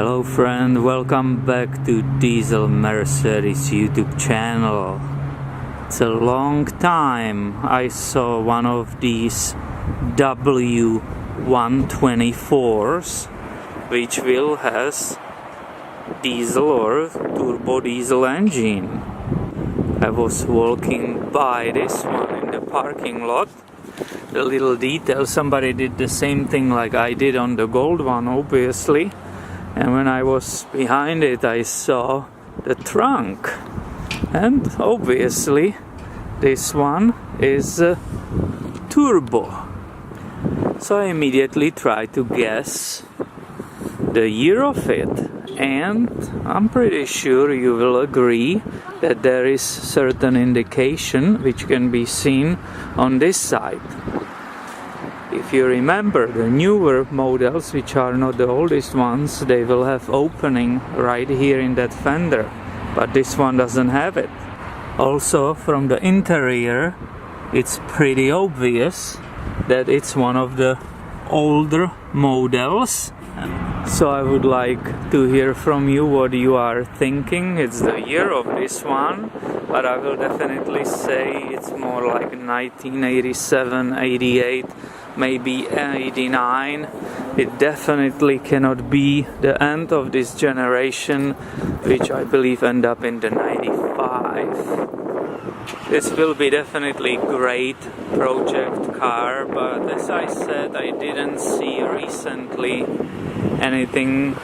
Hello friend, welcome back to Diesel Mercedes YouTube channel. It's a long time I saw one of these W124s which will has diesel or turbodiesel engine. I was walking by this one in the parking lot. The little detail, somebody did the same thing like I did on the gold one, obviously. And when I was behind it, I saw the trunk. And obviously, this one is a turbo. So I immediately tried to guess the year of it. And I'm pretty sure you will agree that there is certain indication which can be seen on this side. If you remember the newer models, which are not the oldest ones, they will have opening right here in that fender, but this one doesn't have it. Also, from the interior, it's pretty obvious that it's one of the older models. So I would like to hear from you what you are thinking. It's the year of this one, but I will definitely say it's more like 1987, 88, maybe 89. It definitely cannot be the end of this generation, which I believe end up in the 95. This will be definitely great project car, but as I said, I didn't see recently anything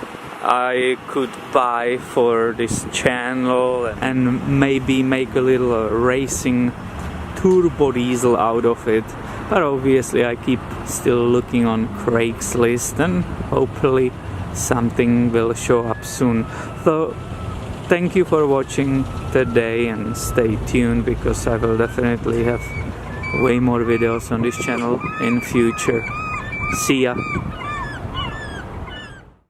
I could buy for this channel and maybe make a little racing turbodiesel out of it. But obviously I keep still looking on Craigslist and hopefully something will show up soon. So thank you for watching today and stay tuned, because I will definitely have way more videos on this channel in future. See ya!